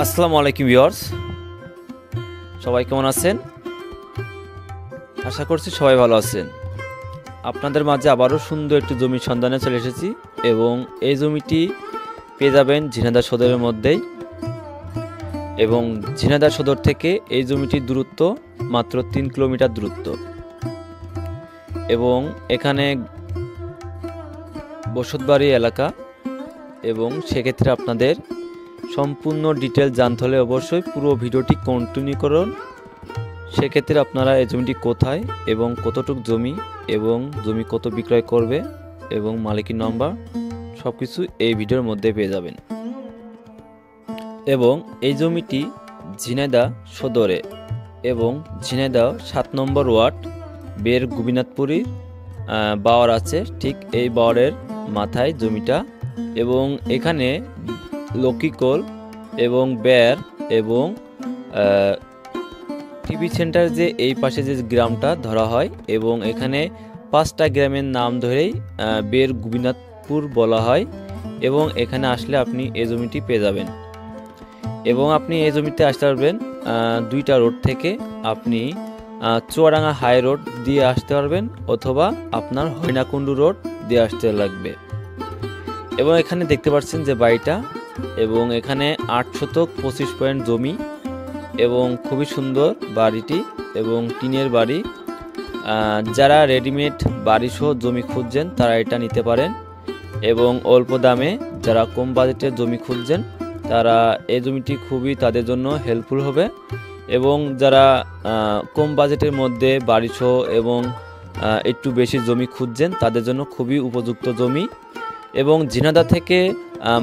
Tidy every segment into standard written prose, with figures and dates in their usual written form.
আসসালামু আলাইকুম ভিউয়ার্স, সবাই কেমন আছেন? আশা করছি সবাই ভালো আছেন। আপনাদের মাঝে আবারও সুন্দর একটি জমির সন্ধানে চলে এসেছি এবং এই জমিটি পেয়ে যাবেন ঝিনাইদহ সদরের মধ্যেই এবং ঝিনাইদহ সদর থেকে এই জমিটির দূরত্ব মাত্র 3 কিলোমিটার দূরত্ব এবং এখানে বসতবাড়ি এলাকা এবং সেক্ষেত্রে আপনাদের সম্পূর্ণ ডিটেল জানতে হলে অবশ্যই পুরো ভিডিওটি কন্টিনিউ করুন। সেক্ষেত্রে আপনারা এই জমিটি কোথায় এবং কতটুক জমি এবং জমি কত বিক্রয় করবে এবং মালিকের নম্বর সব কিছু এই ভিডিওর মধ্যে পেয়ে যাবেন। এবং এই জমিটি ঝিনাইদহ সদরে এবং ঝিনাইদহ 7 নম্বর ওয়ার্ড বের গোবিনাথপুরীর বাওয়ার আছে, ঠিক এই বাওয়ারের মাথায় জমিটা এবং এখানে লক্ষ্মীকোল এবং বের এবং টিভি সেন্টার যে এই পাশে যে গ্রামটা ধরা হয় এবং এখানে 5টা গ্রামের নাম ধরেই বের গোবিনাথপুর বলা হয় এবং এখানে আসলে আপনি এই জমিটি পেয়ে যাবেন। এবং আপনি এই জমিতে আসতে পারবেন 2টা রোড থেকে, আপনি চুয়াডাঙ্গা হাই রোড দিয়ে আসতে পারবেন অথবা আপনার হরিণাকুণ্ডু রোড দিয়ে আসতে লাগবে। এবং এখানে দেখতে পাচ্ছেন যে বাড়িটা এবং এখানে 8 শতক 25 পয়েন্ট জমি এবং খুবই সুন্দর বাড়িটি এবং টিনের বাড়ি। যারা রেডিমেড বাড়িসহ জমি খুঁজছেন তারা এটা নিতে পারেন এবং অল্প দামে যারা কম বাজেটের জমি খুঁজছেন তারা এই জমিটি খুবই তাদের জন্য হেল্পফুল হবে। এবং যারা কম বাজেটের মধ্যে বাড়িসহ এবং একটু বেশি জমি খুঁজছেন তাদের জন্য খুবই উপযুক্ত জমি এবং ঝিনাইদহ থেকে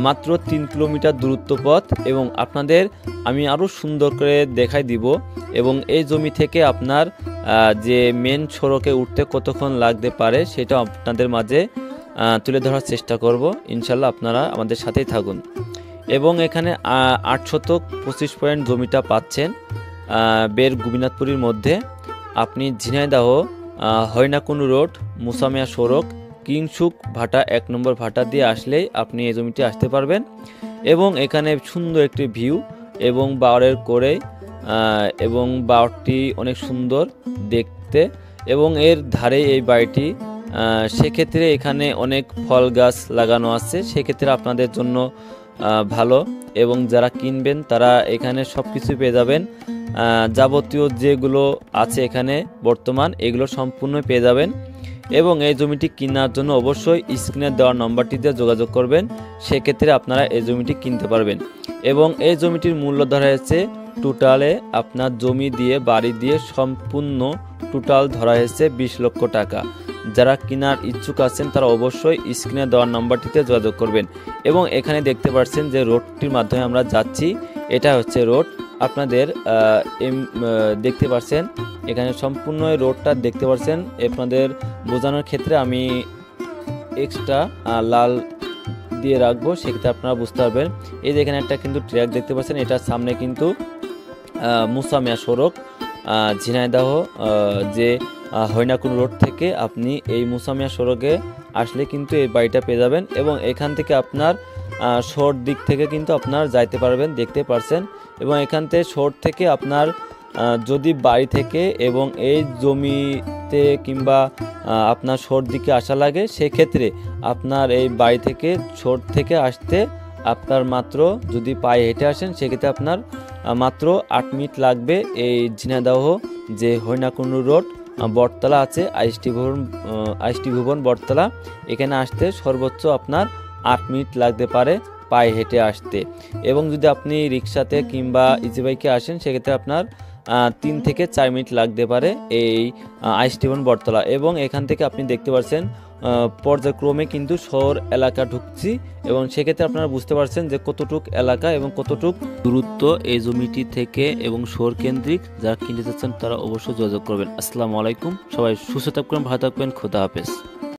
মাত্র 3 কিলোমিটার দূরত্ব পথ এবং আপনাদের আমি আরও সুন্দর করে দেখাই দিব এবং এই জমি থেকে আপনার যে মেন সড়কে উঠতে কতক্ষণ লাগতে পারে সেটা আপনাদের মাঝে তুলে ধরার চেষ্টা করব। ইনশাল্লাহ আপনারা আমাদের সাথেই থাকুন। এবং এখানে 8 শতক 25 পয়েন্ট জমিটা পাচ্ছেন বের গোবিনাথপুরীর মধ্যে। আপনি ঝিনাইদহ হরিণাকুণ্ডু রোড মুসামিয়া সড়ক কিংসুক ভাটা 1 নম্বর ভাটা দিয়ে আসলেই আপনি এই জমিটি আসতে পারবেন এবং এখানে সুন্দর একটি ভিউ এবং বাওয়ারের করে এবং বাওয়ারটি অনেক সুন্দর দেখতে এবং এর ধারে এই বাড়িটি। সেক্ষেত্রে এখানে অনেক ফল গাছ লাগানো আছে, সেক্ষেত্রে আপনাদের জন্য ভালো এবং যারা কিনবেন তারা এখানে সব কিছু পেয়ে যাবেন। যাবতীয় যেগুলো আছে এখানে বর্তমান এগুলো সম্পূর্ণ পেয়ে যাবেন এবং এই জমিটি কেনার জন্য অবশ্যই স্ক্রিনে দেওয়া নম্বরটিতে যোগাযোগ করবেন, সেক্ষেত্রে আপনারা এই জমিটি কিনতে পারবেন। এবং এই জমিটির মূল্য ধরা হয়েছে টোটালে আপনার জমি দিয়ে বাড়ি দিয়ে সম্পূর্ণ টোটাল ধরা হয়েছে 20 লক্ষ টাকা। যারা কেনার ইচ্ছুক আছেন তারা অবশ্যই স্ক্রিনে দেওয়া নম্বরটিতে যোগাযোগ করবেন। এবং এখানে দেখতে পাচ্ছেন যে রোডটির মাধ্যমে আমরা যাচ্ছি, এটা হচ্ছে রোড। আপনাদের দেখতে পাচ্ছেন এখানে সম্পূর্ণ রোডটা দেখতে পাচ্ছেন। আপনাদের বোঝানোর ক্ষেত্রে আমি এক্সট্রা লাল দিয়ে রাখবো, সেক্ষেত্রে আপনারা বুঝতে পারবেন। এই যে এখানে একটা কিন্তু ট্র্যাক দেখতে পাচ্ছেন, এটার সামনে কিন্তু মুসামিয়া সড়ক ঝিনাইদহ যে হরিণাকুণ্ডু রোড থেকে আপনি এই মুসামিয়া সড়কে আসলে কিন্তু এই বাড়িটা পেয়ে যাবেন এবং এখান থেকে আপনার শহর দিক থেকে কিন্তু আপনার যাইতে পারবেন, দেখতে পারছেন। এবং এখান থেকে শহর থেকে আপনার যদি বাড়ি থেকে এবং এই জমিতে কিংবা আপনার শহর দিকে আসা লাগে, সেক্ষেত্রে আপনার এই বাড়ি থেকে শহর থেকে আসতে আপনার মাত্র যদি পায়ে হেঁটে আসেন সেক্ষেত্রে আপনার মাত্র 8 মিনিট লাগবে। এই ঝিনাইদহ যে হরিণাকুণ্ডু রোড বটতলা আছে আইএসটি ভুবন বটতলা, এখানে আসতে সর্বোচ্চ আপনার 8 মিনিট লাগতে পারে পায়ে হেঁটে আসতে। এবং যদি আপনি রিক্সাতে কিংবা ইজি বাইকে আসেন সেক্ষেত্রে আপনার 3 থেকে 4 মিনিট লাগতে পারে এই আইএসটি ভুবন বটতলা। এবং এখান থেকে আপনি দেখতে পাচ্ছেন পর্যায়ক্রমে কিন্তু শহর এলাকা ঢুকছি এবং সেক্ষেত্রে আপনারা বুঝতে পারছেন যে কতটুক এলাকা এবং কতটুক দূরত্ব এই জমিটি থেকে এবং শহর কেন্দ্রিক। যারা কিনতে চাচ্ছেন তারা অবশ্যই যোগাযোগ করবেন। আসসালামু আলাইকুম, সবাই সুস্থ থাকবেন, ভালো থাকবেন, খোদা হাফেজ।